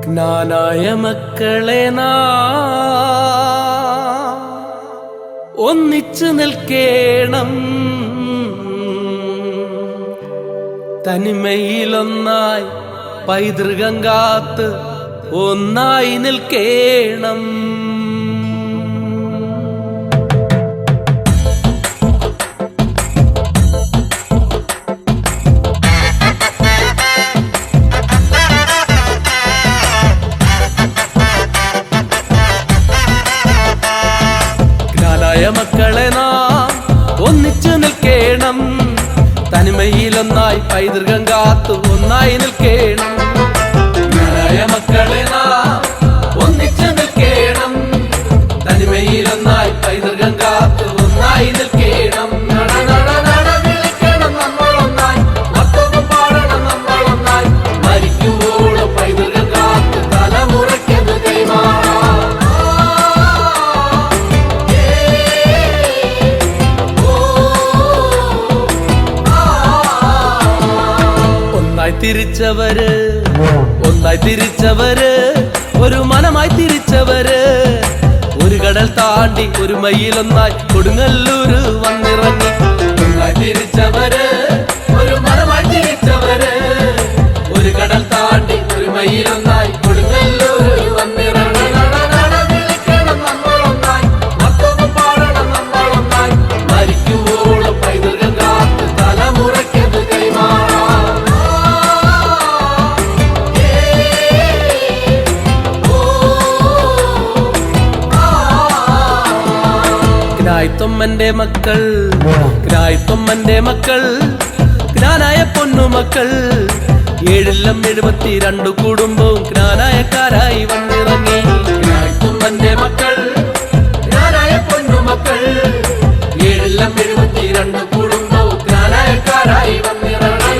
ജ്ഞാനായ മക്കളെ ഒന്നിച്ചു നിൽക്കേണം, തനിമയിലൊന്നായി പൈതൃകം കാത്ത് ഒന്നായി നിൽക്കേണം. മക്കളെ ഒന്നിച്ചു നിൽക്കേണം, തനിമയിലൊന്നായി പൈതൃകം കാത്തു ഒന്നായി നിൽക്കേണം. മക്കളെ ഒന്നിച്ചു നിൽക്കേണം, തനിമയിലൊന്നായി പൈതൃകം കാത്തു ഒന്നായി നിൽക്കേണം. നമ്മളൊന്നായി മക്കളും പാടണം, നമ്മളൊന്നായി മരിക്കുവോളം പൈതൃകം കാത്ത് തലമുറയ്ക്കത് കൈമാറാം. ഒന്നായി തിരിച്ചവര് ഒരു മനമായി തിരിച്ചവര്, ഒരു കടൽ താണ്ടി ഒരു മയിലൊന്നായി കൊടുങ്ങല്ലൂര് വന്നിറങ്ങി. ഒന്നായി തിരിച്ചവര് ഒരു മനമായി തിരിച്ചവര്, ഒരു കടൽ താണ്ടി ഒരു മയിലൊന്നായി കൊടുങ്ങല്ലൂര് വന്നിറങ്ങി. നമ്മളൊന്നായി മക്കളും പാടണം, നമ്മളൊന്നായി മരിക്കുവോളം പൈതൃകം കാത്ത് തലമുറയ്ക്കത് കൈമാറാം. ഗ്രായിത്തൊമ്മന്റെ മക്കൾ ജ്ഞാനായ പൊന്നുമക്കൾ, 772 കുടുംബവും ജ്ഞാനായക്കാരായി വന്നിറങ്ങി. ഗ്രായിത്തൊമ്മന്റെ മക്കൾ ജ്ഞാനായ പൊന്നുമക്കൾ, 772 കുടുംബവും ജ്ഞാനായക്കാരായി വന്നിറങ്ങി.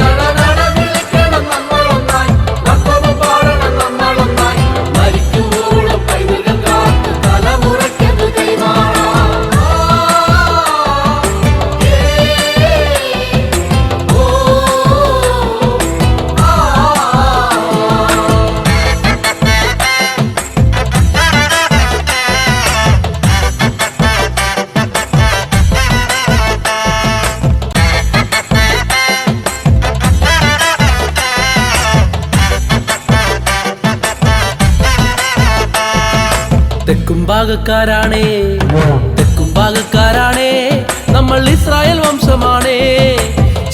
നമ്മളൊന്നായി മക്കളും പാടണം, നമ്മളൊന്നായി മരിക്കുവോളം പൈതൃകം കാത്ത് തലമുറയ്ക്കത് കൈമാറാം. തെക്കും ഭാഗക്കാരാണേ നമ്മൾ ഇസ്രായേൽ വംശമാണേ.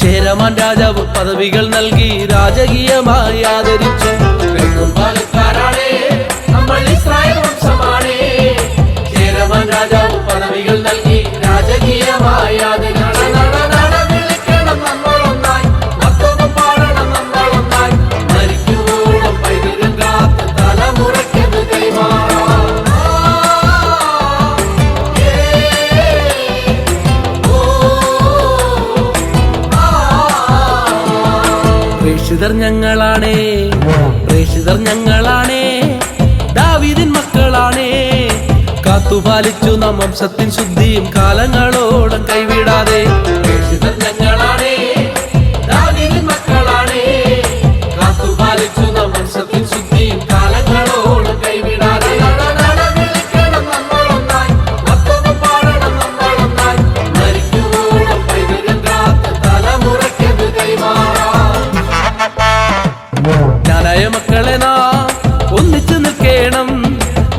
ചേരമാൻ രാജാവ് പദവികൾ നൽകി രാജകീയമായി ആദരിച്ചു. തെക്കും ഭാഗക്കാരാണേ നമ്മൾ ഇസ്രായേൽ വംശമാണേ. ചേരമാൻ രാജാവ് പദവികൾ നൽകി രാജകീയമായി ആദരിച്ചു. നമ്മളൊന്നായി മക്കളും പാടണം, നമ്മളൊന്നായി മരിക്കുവോളം പൈതൃകം കാത്ത് തലമുറയ്ക്കത് കൈമാറാം. പ്രേക്ഷിതർ ഞങ്ങളാണേ, ദാവീദിൻ മക്കളാണേ. കാത്തുപാലിച്ചു നാം വംശത്തിൻ ശുദ്ധിയും കാലങ്ങളോളം കൈവിടാതെ. പ്രേക്ഷിതർ ഞങ്ങളാണേ, ദാവീദിൻ മക്കളാണേ. കാത്തുപാലിച്ചു നാം വംശത്തിൻ ശുദ്ധിയും കാലങ്ങളോളം കൈവിടാതെ. നമ്മളൊന്നായി മക്കളും പാടണം, നമ്മളൊന്നായി മരിക്കുവോളം പൈതൃകം കാത്ത് തലമുറയ്ക്കത് കൈമാറാം. മക്കളെ ഒന്നിച്ചു നിൽക്കേണം,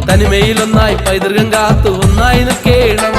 തനിമയിലൊന്നായി പൈതൃകം കാത്തു ഒന്നായി നിൽക്കേണം.